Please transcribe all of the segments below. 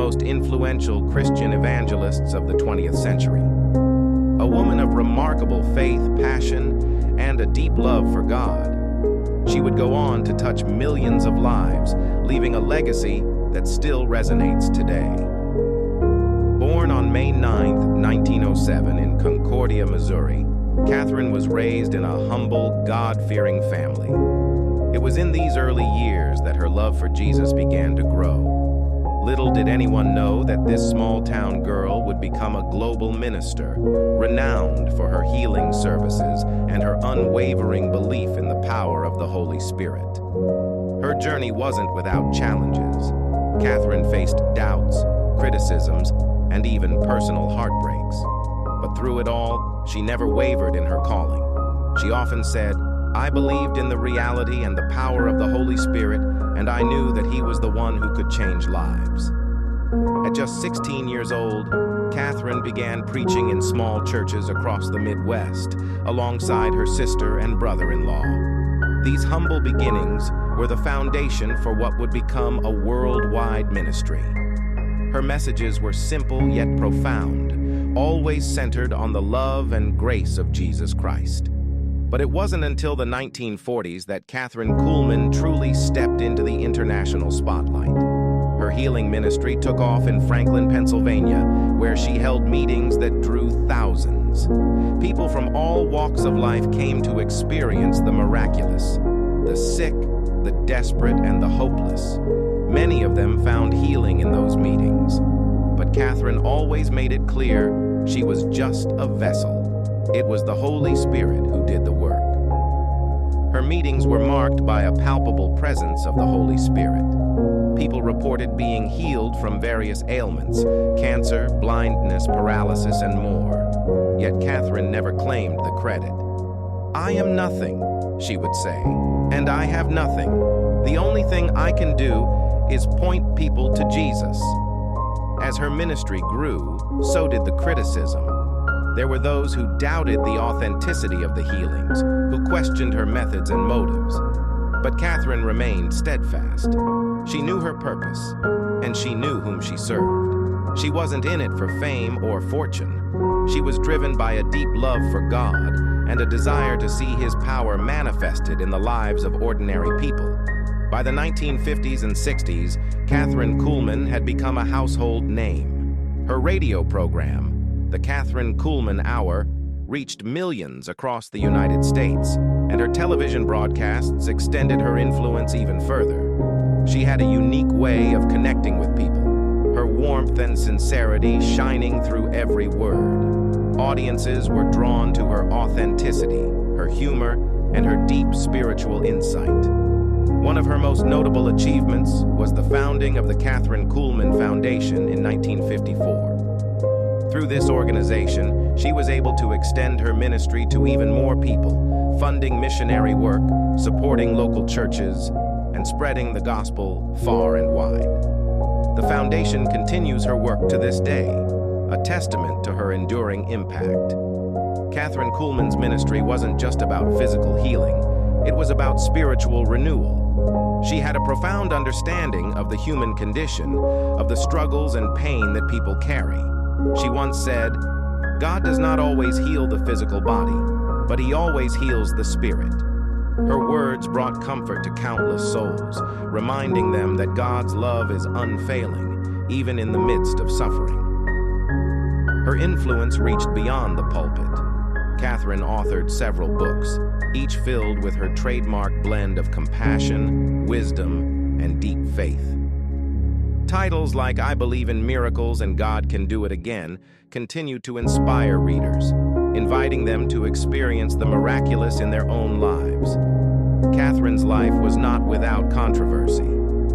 most influential Christian evangelists of the 20th century. A woman of remarkable faith, passion, and a deep love for God, she would go on to touch millions of lives, leaving a legacy that still resonates today. Born on May 9, 1907 in Concordia, Missouri, Kathryn was raised in a humble, God-fearing family. It was in these early years that her love for Jesus began to grow. Little did anyone know that this small-town girl would become a global minister, renowned for her healing services and her unwavering belief in the power of the Holy Spirit. Her journey wasn't without challenges. Kathryn faced doubts, criticisms, and even personal heartbreaks. But through it all, she never wavered in her calling. She often said, "I believed in the reality and the power of the Holy Spirit, and I knew that He was the one who could change lives." At just 16 years old, Kathryn began preaching in small churches across the Midwest, alongside her sister and brother-in-law. These humble beginnings were the foundation for what would become a worldwide ministry. Her messages were simple yet profound, always centered on the love and grace of Jesus Christ. But it wasn't until the 1940s that Kathryn Kuhlman truly stepped into the international spotlight. Her healing ministry took off in Franklin, Pennsylvania, where she held meetings that drew thousands. People from all walks of life came to experience the miraculous, the sick, the desperate, and the hopeless. Many of them found healing in those meetings. But Kathryn always made it clear she was just a vessel. It was the Holy Spirit who did the work. Her meetings were marked by a palpable presence of the Holy Spirit. People reported being healed from various ailments, cancer, blindness, paralysis, and more. Yet Kathryn never claimed the credit. "I am nothing," she would say, "and I have nothing. The only thing I can do is point people to Jesus." As her ministry grew, so did the criticism. There were those who doubted the authenticity of the healings, who questioned her methods and motives. But Kathryn remained steadfast. She knew her purpose, and she knew whom she served. She wasn't in it for fame or fortune. She was driven by a deep love for God and a desire to see His power manifested in the lives of ordinary people. By the 1950s and 60s, Kathryn Kuhlman had become a household name. Her radio program, the Kathryn Kuhlman Hour, reached millions across the United States, and her television broadcasts extended her influence even further. She had a unique way of connecting with people, her warmth and sincerity shining through every word. Audiences were drawn to her authenticity, her humor, and her deep spiritual insight. One of her most notable achievements was the founding of the Kathryn Kuhlman Foundation in 1954. Through this organization, she was able to extend her ministry to even more people, funding missionary work, supporting local churches, and spreading the gospel far and wide. The foundation continues her work to this day, a testament to her enduring impact. Kathryn Kuhlman's ministry wasn't just about physical healing, it was about spiritual renewal. She had a profound understanding of the human condition, of the struggles and pain that people carry. She once said, "God does not always heal the physical body, but He always heals the spirit." Her words brought comfort to countless souls, reminding them that God's love is unfailing, even in the midst of suffering. Her influence reached beyond the pulpit. Kathryn authored several books, each filled with her trademark blend of compassion, wisdom, and deep faith. Titles like "I Believe in Miracles" and "God Can Do It Again" continue to inspire readers, inviting them to experience the miraculous in their own lives. Kathryn's life was not without controversy.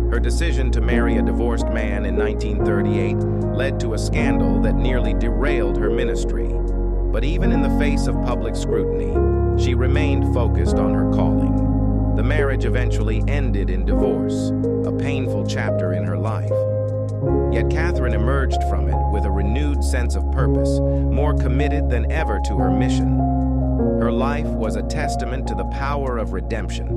Her decision to marry a divorced man in 1938 led to a scandal that nearly derailed her ministry. But even in the face of public scrutiny, she remained focused on her calling. The marriage eventually ended in divorce, a painful chapter in her life. Yet Kathryn emerged from it with a renewed sense of purpose, more committed than ever to her mission. Her life was a testament to the power of redemption,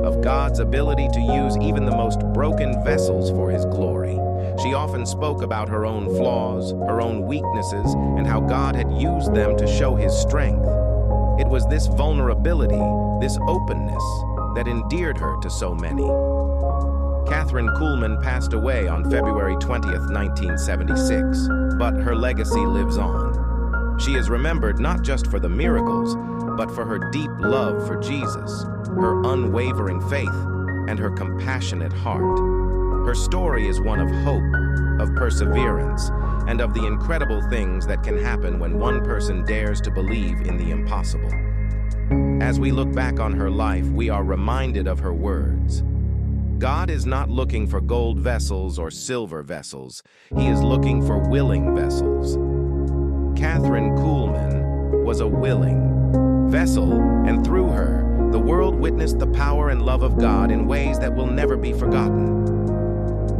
of God's ability to use even the most broken vessels for His glory. She often spoke about her own flaws, her own weaknesses, and how God had used them to show His strength. It was this vulnerability, this openness, that endeared her to so many. Kathryn Kuhlman passed away on February 20th, 1976, but her legacy lives on. She is remembered not just for the miracles, but for her deep love for Jesus, her unwavering faith, and her compassionate heart. Her story is one of hope, of perseverance, and of the incredible things that can happen when one person dares to believe in the impossible. As we look back on her life, we are reminded of her words. God is not looking for gold vessels or silver vessels. He is looking for willing vessels. Kathryn Kuhlman was a willing vessel, and through her, the world witnessed the power and love of God in ways that will never be forgotten.